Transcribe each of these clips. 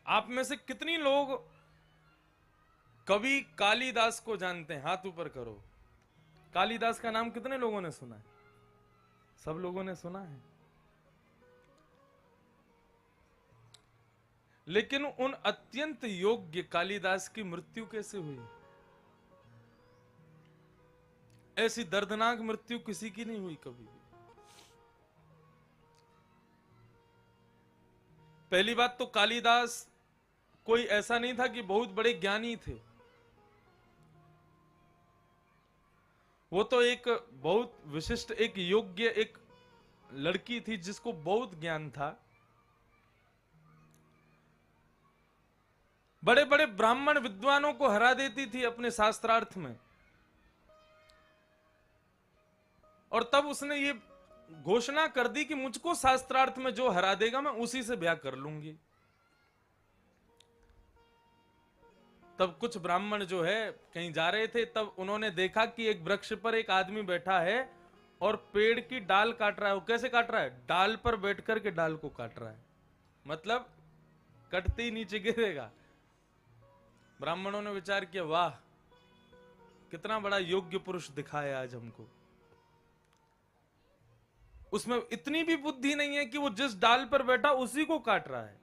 आप में से कितनी लोग कवि कालिदास को जानते हैं? हाथ ऊपर करो। कालिदास का नाम कितने लोगों ने सुना है? सब लोगों ने सुना है। लेकिन उन अत्यंत योग्य कालिदास की मृत्यु कैसे हुई? ऐसी दर्दनाक मृत्यु किसी की नहीं हुई कभी भी। पहली बात तो कालिदास कोई ऐसा नहीं था कि बहुत बड़े ज्ञानी थे। वो तो एक बहुत विशिष्ट, एक योग्य, एक लड़की थी जिसको बहुत ज्ञान था। बड़े बड़े ब्राह्मण विद्वानों को हरा देती थी अपने शास्त्रार्थ में। और तब उसने ये घोषणा कर दी कि मुझको शास्त्रार्थ में जो हरा देगा मैं उसी से ब्याह कर लूंगी। तब कुछ ब्राह्मण जो है कहीं जा रहे थे, तब उन्होंने देखा कि एक वृक्ष पर एक आदमी बैठा है और पेड़ की डाल काट रहा है। वो कैसे काट रहा है? डाल पर बैठ कर के डाल को काट रहा है, मतलब कटते ही नीचे गिरेगा। ब्राह्मणों ने विचार किया, वाह कितना बड़ा योग्य पुरुष दिखा है आज हमको। उसमें इतनी भी बुद्धि नहीं है कि वो जिस डाल पर बैठा उसी को काट रहा है।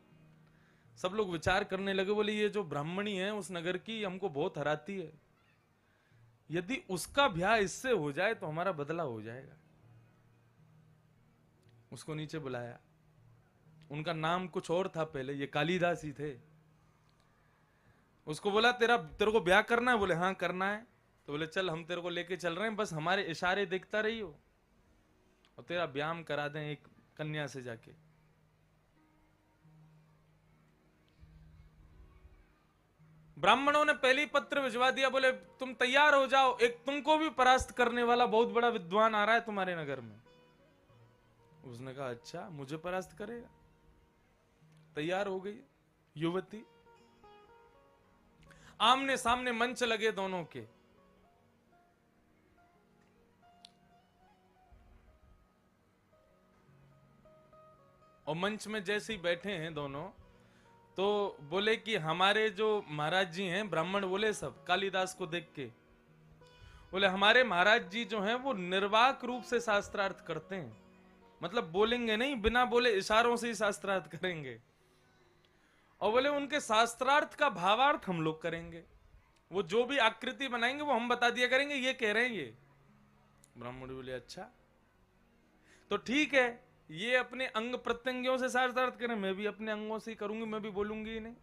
सब लोग विचार करने लगे, बोले ये जो ब्राह्मणी है उस नगर की हमको बहुत हराती है, यदि उसका ब्याह इससे हो जाए तो हमारा बदला हो जाएगा। उसको नीचे बुलाया। उनका नाम कुछ और था पहले, ये कालिदास ही थे। उसको बोला तेरे को ब्याह करना है? बोले हाँ करना है। तो बोले चल हम तेरे को लेके चल रहे हैं, बस हमारे इशारे देखता रहियो और तेरा ब्याह हम करा दें एक कन्या से जाके। ब्राह्मणों ने पहले ही पत्र भिजवा दिया, बोले तुम तैयार हो जाओ, एक तुमको भी परास्त करने वाला बहुत बड़ा विद्वान आ रहा है तुम्हारे नगर में। उसने कहा अच्छा मुझे परास्त करेगा? तैयार हो गई युवती। आमने सामने मंच लगे दोनों के। और मंच में जैसे ही बैठे हैं दोनों, तो बोले कि हमारे जो महाराज जी हैं, ब्राह्मण बोले सब कालिदास को देख के, बोले हमारे महाराज जी जो हैं वो निर्वाक रूप से शास्त्रार्थ करते हैं, मतलब बोलेंगे नहीं, बिना बोले इशारों से ही शास्त्रार्थ करेंगे। और बोले उनके शास्त्रार्थ का भावार्थ हम लोग करेंगे, वो जो भी आकृति बनाएंगे वो हम बता दिया करेंगे ये कह रहे हैं ये। ब्राह्मण बोले अच्छा तो ठीक है, ये अपने अंग प्रत्यंगियों से शास्त्रार्थ करें, मैं भी अपने अंगों से ही करूंगी, मैं भी बोलूंगी ही नहीं।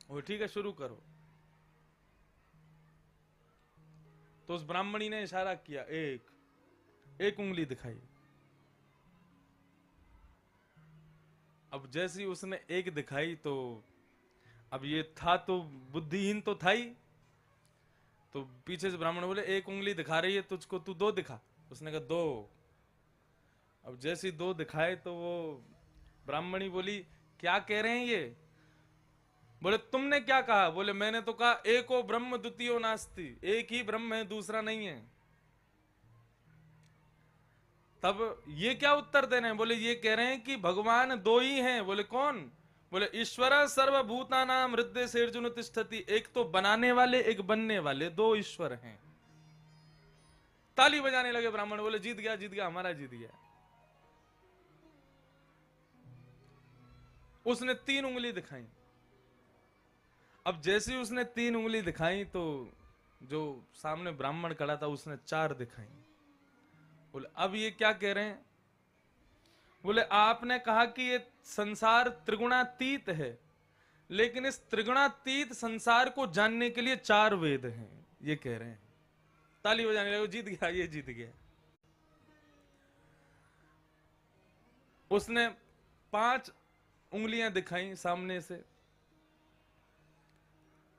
वो ठीक है शुरू करो। तो उस ब्राह्मणी ने इशारा किया, एक उंगली दिखाई। अब जैसी उसने एक दिखाई तो अब ये था तो बुद्धिहीन तो था ही, तो पीछे से ब्राह्मण बोले एक उंगली दिखा रही है तुझको, तू दो दिखा। उसने कहा दो। अब जैसी दो दिखाए तो वो ब्राह्मणी बोली क्या कह रहे हैं ये? बोले तुमने क्या कहा? बोले मैंने तो कहा एको ब्रह्म द्वितीयो नास्ति, एक ही ब्रह्म है दूसरा नहीं है। तब ये क्या उत्तर दे रहे हैं? बोले ये कह रहे हैं कि भगवान दो ही हैं। बोले कौन? बोले ईश्वर सर्वभूतानाम हृदय से अर्जुन तिष्ठति, एक तो बनाने वाले एक बनने वाले, दो ईश्वर हैं। ताली बजाने लगे ब्राह्मण, बोले जीत गया जीत गया, हमारा जीत गया। उसने तीन उंगली दिखाई। अब जैसे उसने तीन उंगली दिखाई तो जो सामने ब्राह्मण खड़ा था उसने चार दिखाई। बोले अब ये क्या कह रहे हैं? बोले आपने कहा कि ये संसार त्रिगुणातीत है, लेकिन इस त्रिगुणातीत संसार को जानने के लिए चार वेद हैं, ये कह रहे हैं। ताली बजाने लगे, जीत गया ये जीत गया। उसने पांच उंगलियां दिखाई सामने से,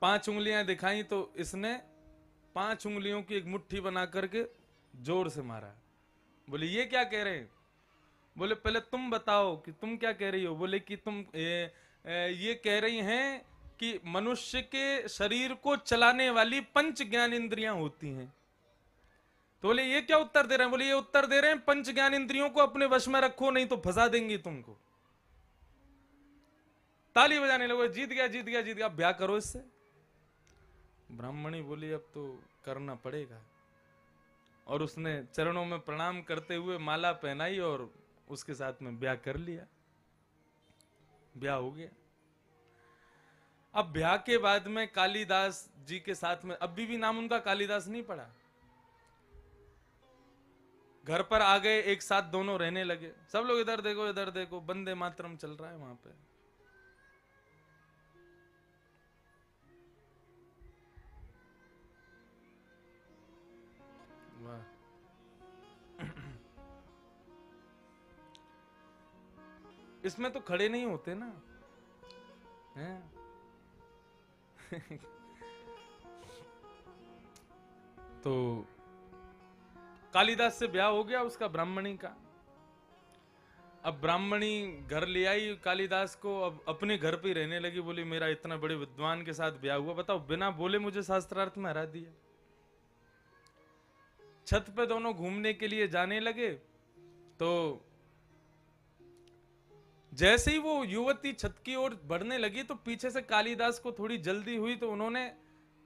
पांच उंगलियां दिखाई तो इसने पांच उंगलियों की एक मुट्ठी बना करके जोर से मारा। बोले ये क्या कह रहे हैं? बोले पहले तुम बताओ कि तुम क्या कह रही हो। बोले कि तुम ये कह रही हैं कि मनुष्य के शरीर को चलाने वाली पंच ज्ञान इंद्रियां होती हैं। तो बोले ये क्या उत्तर दे रहे हैं? बोले ये उत्तर दे रहे हैं पंच ज्ञान इंद्रियों को अपने वश में रखो, नहीं तो फंसा देंगी तुमको। ताली बजाने लगे, जीत गया जीत गया जीत गया, ब्याह करो इससे। ब्राह्मणी बोली अब तो करना पड़ेगा, और उसने चरणों में प्रणाम करते हुए माला पहनाई और उसके साथ में ब्याह कर लिया। ब्याह हो गया। अब ब्याह के बाद में कालिदास जी के साथ में अभी भी नाम उनका कालिदास नहीं पड़ा। घर पर आ गए, एक साथ दोनों रहने लगे। सब लोग इधर देखो, वंदे मातरम चल रहा है वहां पे। वाह। इसमें तो खड़े नहीं होते ना, हैं? तो कालिदास से ब्याह हो गया उसका, ब्राह्मणी का। अब ब्राह्मणी घर ले आई कालिदास को, अब अपने घर पे रहने लगी। बोली मेरा इतना बड़े विद्वान के साथ ब्याह हुआ, बताओ बिना बोले मुझे शास्त्रार्थ में हरा दिया। छत पे दोनों घूमने के लिए जाने लगे, तो जैसे ही वो युवती छत की ओर बढ़ने लगी तो पीछे से कालिदास को थोड़ी जल्दी हुई, तो उन्होंने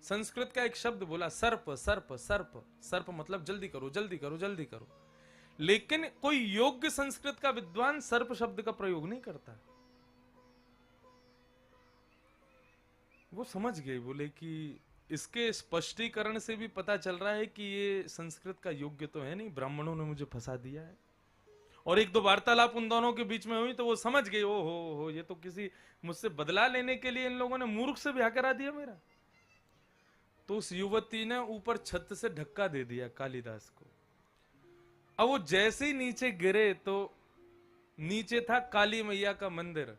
संस्कृत का एक शब्द बोला, सर्प सर्प सर्प। सर्प मतलब जल्दी करो जल्दी करो जल्दी करो। लेकिन कोई योग्य संस्कृत का विद्वान सर्प शब्द का प्रयोग नहीं करता। वो समझ गए, बोले कि इसके स्पष्टीकरण से भी पता चल रहा है कि ये संस्कृत का योग्य तो है नहीं, ब्राह्मणों ने मुझे फंसा दिया है। और एक दो वार्तालाप उन दोनों के बीच में हुई तो वो समझ गए, ओ हो ये तो किसी मुझसे बदला लेने के लिए इन लोगों ने मूर्ख से ब्याह करा दिया मेरा। तो उस युवती ने ऊपर छत से धक्का दे दिया कालिदास को। अब वो जैसे ही नीचे गिरे तो नीचे था काली मैया का मंदिर,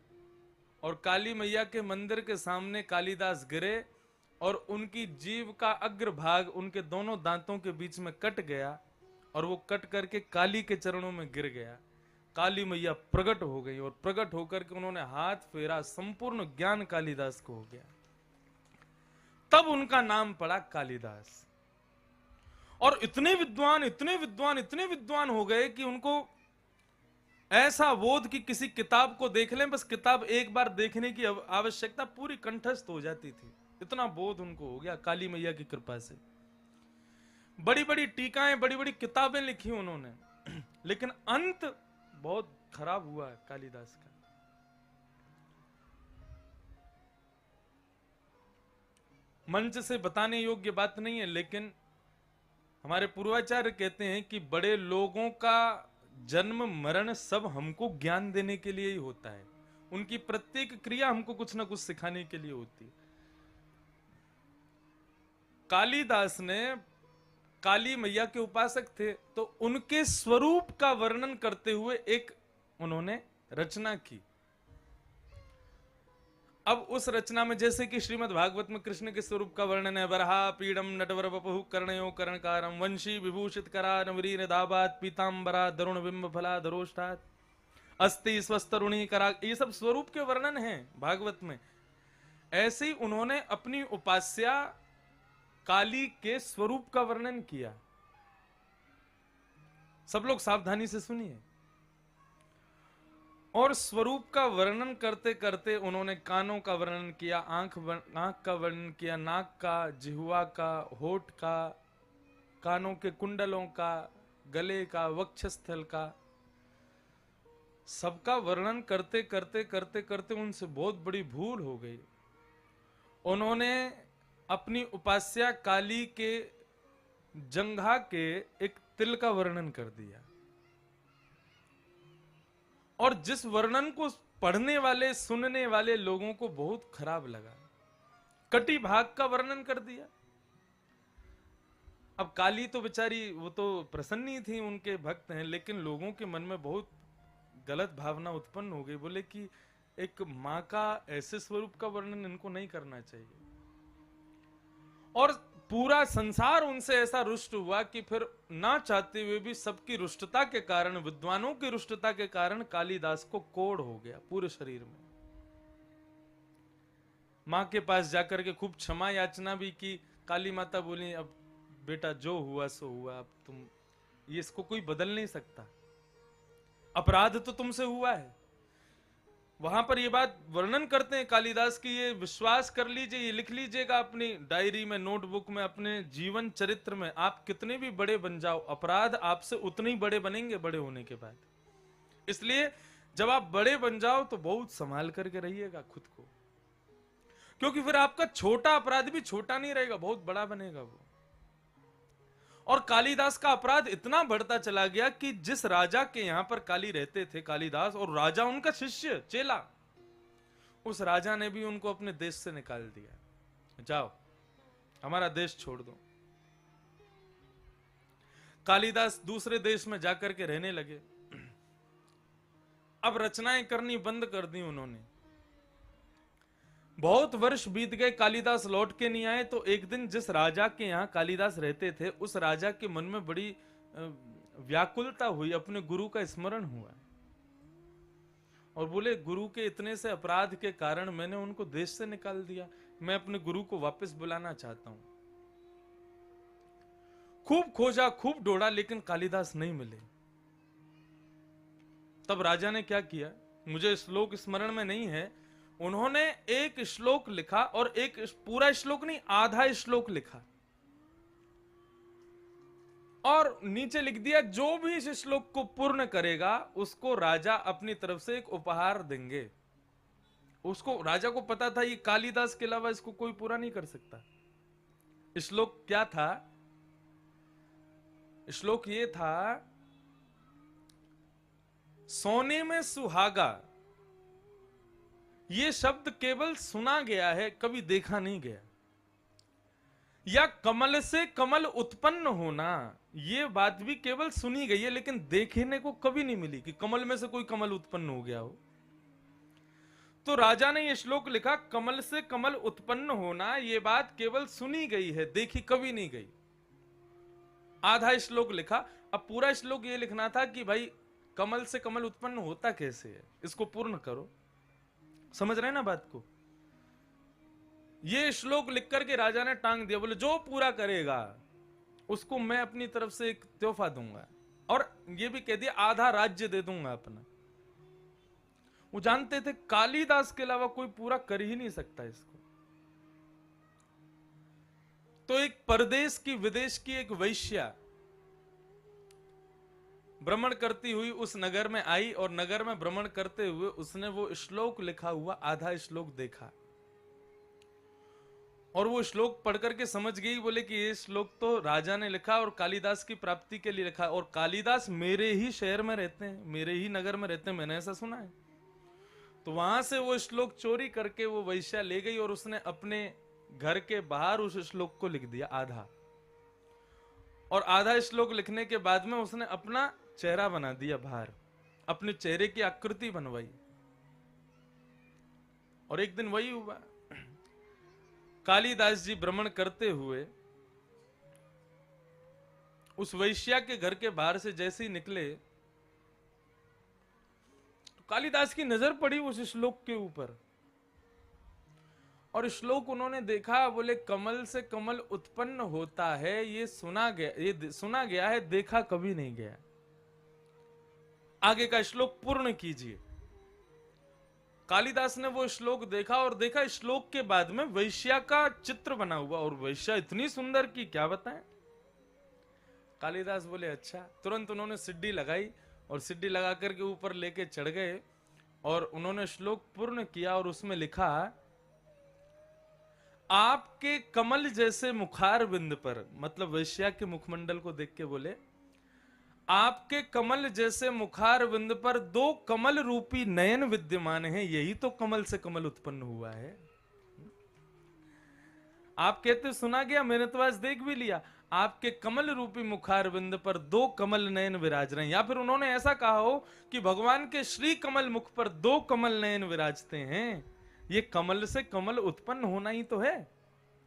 और काली मैया के मंदिर के सामने कालिदास गिरे और उनकी जीभ का अग्रभाग उनके दोनों दांतों के बीच में कट गया, और वो कट करके काली के चरणों में गिर गया। काली मैया प्रकट हो गई, और प्रकट होकर के उन्होंने हाथ फेरा, संपूर्ण ज्ञान कालिदास को हो गया। तब उनका नाम पड़ा कालिदास। और इतने विद्वान इतने विद्वान इतने विद्वान हो गए कि उनको ऐसा बोध कि किसी किताब को देख लें, बस किताब एक बार देखने की आवश्यकता, पूरी कंठस्थ हो जाती थी। इतना बोध उनको हो गया काली मैया की कृपा से। बड़ी बड़ी टीकाएं, बड़ी बड़ी किताबें लिखी उन्होंने, लेकिन अंत बहुत खराब हुआ कालिदास का। मंच से बताने योग्य बात नहीं है, लेकिन हमारे पूर्वाचार्य कहते हैं कि बड़े लोगों का जन्म मरण सब हमको ज्ञान देने के लिए ही होता है। उनकी प्रत्येक क्रिया हमको कुछ ना कुछ सिखाने के लिए होती है। कालिदास ने काली मैया के उपासक थे, तो उनके स्वरूप का वर्णन करते हुए एक उन्होंने रचना की। अब उस रचना में जैसे कि श्रीमद् भागवत में कृष्ण के स्वरूप का वर्णन है, वरहा पीडम नटवर वपुः कर्णयो कर्णकारम वंशी विभूषित करा नवरीन दाबात पीतांबरा दरुण बिंब फला धरोष्ठात अस्ति स्वस्तरुणी करा, ये सब स्वरूप के वर्णन हैं भागवत में। ऐसे ही उन्होंने अपनी उपास्या काली के स्वरूप का वर्णन किया। सब लोग सावधानी से सुनिए। और स्वरूप का वर्णन करते करते उन्होंने कानों का वर्णन किया, आंख का वर्णन किया, नाक का, जिह्वा का, होठ का, कानों के कुंडलों का, गले का, वक्षस्थल का, सबका वर्णन करते करते करते करते उनसे बहुत बड़ी भूल हो गई। उन्होंने अपनी उपास्या काली के जंघा के एक तिल का वर्णन कर दिया, और जिस वर्णन को पढ़ने वाले सुनने वाले लोगों को बहुत खराब लगा। कटी भाग का वर्णन कर दिया। अब काली तो बेचारी वो तो प्रसन्नी थी, उनके भक्त हैं, लेकिन लोगों के मन में बहुत गलत भावना उत्पन्न हो गई। बोले कि एक मां का ऐसे स्वरूप का वर्णन इनको नहीं करना चाहिए। और पूरा संसार उनसे ऐसा रुष्ट हुआ कि फिर ना चाहते हुए भी सबकी रुष्टता के कारण, विद्वानों की रुष्टता के कारण कालिदास को कोढ़ हो गया पूरे शरीर में। मां के पास जाकर के खूब क्षमा याचना भी की। काली माता बोली अब बेटा जो हुआ सो हुआ, अब तुम ये इसको कोई बदल नहीं सकता, अपराध तो तुमसे हुआ है। वहां पर ये बात वर्णन करते हैं कालिदास की, ये विश्वास कर लीजिए, ये लिख लीजिएगा अपनी डायरी में, नोटबुक में, अपने जीवन चरित्र में, आप कितने भी बड़े बन जाओ, अपराध आपसे उतने ही बड़े बनेंगे बड़े होने के बाद। इसलिए जब आप बड़े बन जाओ तो बहुत संभाल करके रहिएगा खुद को, क्योंकि फिर आपका छोटा अपराध भी छोटा नहीं रहेगा, बहुत बड़ा बनेगा वो। और कालिदास का अपराध इतना बढ़ता चला गया कि जिस राजा के यहां पर काली रहते थे कालिदास, और राजा उनका शिष्य चेला, उस राजा ने भी उनको अपने देश से निकाल दिया, जाओ हमारा देश छोड़ दो। कालिदास दूसरे देश में जाकर के रहने लगे। अब रचनाएं करनी बंद कर दी उन्होंने। बहुत वर्ष बीत गए, कालिदास लौट के नहीं आए। तो एक दिन जिस राजा के यहां कालिदास रहते थे, उस राजा के मन में बड़ी व्याकुलता हुई, अपने गुरु का स्मरण हुआ और बोले, गुरु के इतने से अपराध के कारण मैंने उनको देश से निकाल दिया, मैं अपने गुरु को वापस बुलाना चाहता हूं। खूब खोजा, खूब ढूंढा, लेकिन कालिदास नहीं मिले। तब राजा ने क्या किया, मुझे श्लोक स्मरण में नहीं है, उन्होंने एक श्लोक लिखा, और एक पूरा श्लोक नहीं, आधा श्लोक लिखा, और नीचे लिख दिया, जो भी इस श्लोक को पूर्ण करेगा उसको राजा अपनी तरफ से एक उपहार देंगे। उसको, राजा को पता था ये कालिदास के अलावा इसको कोई पूरा नहीं कर सकता। श्लोक क्या था? श्लोक ये था, सोने में सुहागा, ये शब्द केवल सुना गया है, कभी देखा नहीं गया। या कमल से कमल उत्पन्न होना, ये बात भी केवल सुनी गई है, लेकिन देखने को कभी नहीं मिली कि कमल में से कोई कमल उत्पन्न हो गया हो। तो राजा ने यह श्लोक लिखा, कमल से कमल उत्पन्न होना, यह बात केवल सुनी गई है, देखी कभी नहीं गई। आधा श्लोक लिखा। अब पूरा श्लोक यह लिखना था कि भाई कमल से कमल उत्पन्न होता कैसे है, इसको पूर्ण करो। समझ रहे हैं ना बात को? ये श्लोक लिख करके राजा ने टांग दिया, बोले जो पूरा करेगा उसको मैं अपनी तरफ से एक तोहफा दूंगा, और ये भी कह दिया आधा राज्य दे दूंगा अपना। वो जानते थे कालिदास के अलावा कोई पूरा कर ही नहीं सकता इसको। तो एक परदेश की, विदेश की एक वैश्या भ्रमण करती हुई उस नगर में आई, और नगर में भ्रमण करते हुए उसने वो श्लोक लिखा हुआ आधा श्लोक देखा, और वो श्लोक पढ़ करके समझ गई, बोले कि ये श्लोक तो राजा ने लिखा और कालिदास की प्राप्ति के लिए लिखा, और कालिदास मेरे ही शहर में रहते हैं, मेरे ही नगर में रहते हैं, मैंने ऐसा सुना है। तो वहां से वो श्लोक चोरी करके वो वैश्या ले गई, और उसने अपने घर के बाहर उस श्लोक को लिख दिया आधा। और आधा श्लोक लिखने के बाद में उसने अपना चेहरा बना दिया बाहर, अपने चेहरे की आकृति बनवाई। और एक दिन वही हुआ, कालिदास जी भ्रमण करते हुए उस वैश्या के घर के बाहर से जैसे ही निकले, तो कालिदास की नजर पड़ी उस श्लोक के ऊपर, और श्लोक उन्होंने देखा। बोले कमल से कमल उत्पन्न होता है, ये सुना गया है, देखा कभी नहीं गया। आगे का श्लोक पूर्ण कीजिए। कालिदास ने वो श्लोक देखा, और देखा श्लोक के बाद में वैश्या का चित्र बना हुआ, और वैश्या इतनी सुंदर की क्या बताएं। कालिदास बोले अच्छा। तुरंत उन्होंने सिड्डी लगाई, और सिड्डी लगा करके ऊपर लेके चढ़ गए, और उन्होंने श्लोक पूर्ण किया, और उसमें लिखा, आपके कमल जैसे मुखार बिंद पर, मतलब वैश्या के मुखमंडल को देख के बोले, आपके कमल जैसे मुखार बिंद पर दो कमल रूपी नयन विद्यमान हैं, यही तो कमल से कमल उत्पन्न हुआ है। आप कहते सुना गया, मैंने तो आज देख भी लिया, आपके कमल रूपी मुखार बिंद पर दो कमल नयन विराज रहे हैं। या फिर उन्होंने ऐसा कहा हो कि भगवान के श्री कमल मुख पर दो कमल नयन विराजते हैं, ये कमल से कमल उत्पन्न होना ही तो है।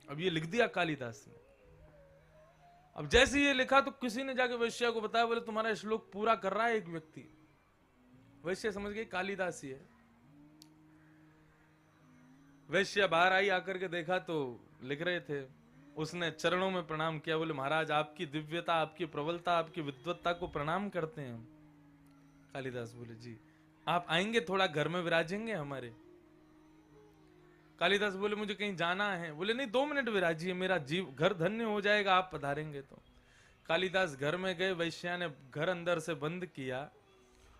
अब ये लिख दिया कालिदास ने। अब जैसे ये लिखा तो किसी ने जाके वैश्या को बताया, बोले तुम्हारा श्लोक पूरा कर रहा है एक व्यक्ति। वैश्या समझ गई कालिदास ही है। वैश्या बाहर आई, आकर के देखा तो लिख रहे थे। उसने चरणों में प्रणाम किया, बोले महाराज आपकी दिव्यता, आपकी प्रबलता, आपकी विद्वत्ता को प्रणाम करते हैं। कालिदास बोले जी आप आएंगे थोड़ा घर में विराजेंगे हमारे? कालिदास बोले मुझे कहीं जाना है। बोले नहीं 2 मिनट विराजिए, मेरा जीव घर धन्य हो जाएगा आप पधारेंगे तो। कालिदास घर में गए, वैश्या ने घर अंदर से बंद किया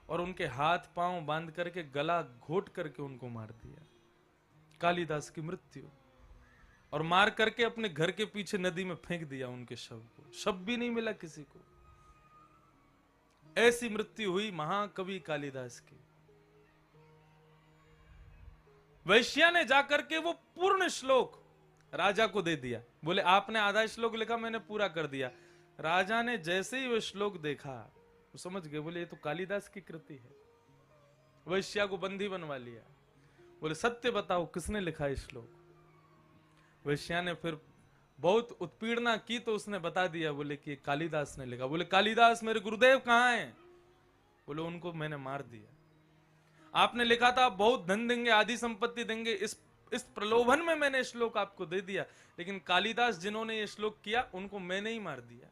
और उनके हाथ पांव बांध करके गला घोट करके उनको मार दिया। कालिदास की मृत्यु। और मार करके अपने घर के पीछे नदी में फेंक दिया उनके शव को। शव भी नहीं मिला किसी को। ऐसी मृत्यु हुई महाकवि कालिदास की। वैश्या ने जाकर के वो पूर्ण श्लोक राजा को दे दिया। बोले आपने आधा श्लोक लिखा, मैंने पूरा कर दिया। राजा ने जैसे ही वो श्लोक देखा वो समझ गए, बोले ये तो कालिदास की कृति है। वैश्या को बंदी बनवा लिया। बोले सत्य बताओ किसने लिखा है श्लोक? वैश्या ने फिर बहुत उत्पीड़ना की तो उसने बता दिया, बोले कि कालिदास ने लिखा। बोले कालिदास मेरे गुरुदेव कहां हैं? बोले उनको मैंने मार दिया। आपने लिखा था बहुत धन देंगे, आदि संपत्ति देंगे, इस प्रलोभन में मैंने श्लोक आपको दे दिया, लेकिन कालिदास जिन्होंने ये श्लोक किया उनको मैंने ही मार दिया।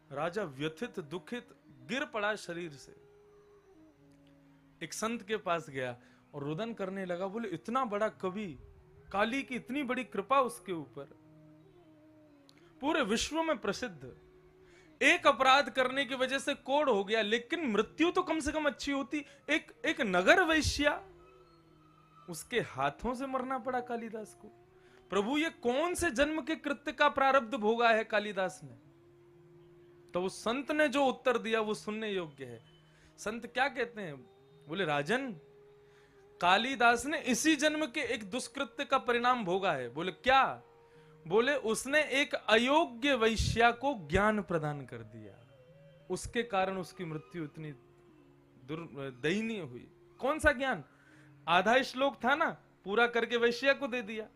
राजा व्यथित दुखित गिर पड़ा शरीर से। एक संत के पास गया और रुदन करने लगा। बोले इतना बड़ा कवि, काली की इतनी बड़ी कृपा उसके ऊपर, पूरे विश्व में प्रसिद्ध, एक अपराध करने की वजह से कोढ़ हो गया, लेकिन मृत्यु तो कम से कम अच्छी होती। एक नगर वैश्या, उसके हाथों से मरना पड़ा कालिदास को। प्रभु ये कौन से जन्म के कृत्य का प्रारब्ध भोगा है कालिदास ने? तो उस संत ने जो उत्तर दिया वो सुनने योग्य है। संत क्या कहते हैं? बोले राजन, कालिदास ने इसी जन्म के एक दुष्कृत्य का परिणाम भोगा है। बोले क्या? बोले उसने एक अयोग्य वैश्या को ज्ञान प्रदान कर दिया, उसके कारण उसकी मृत्यु इतनी दयनीय हुई। कौन सा ज्ञान? आधा श्लोक था ना, पूरा करके वैश्या को दे दिया।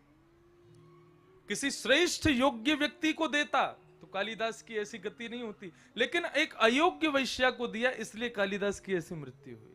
किसी श्रेष्ठ योग्य व्यक्ति को देता तो कालिदास की ऐसी गति नहीं होती, लेकिन एक अयोग्य वैश्या को दिया, इसलिए कालिदास की ऐसी मृत्यु हुई।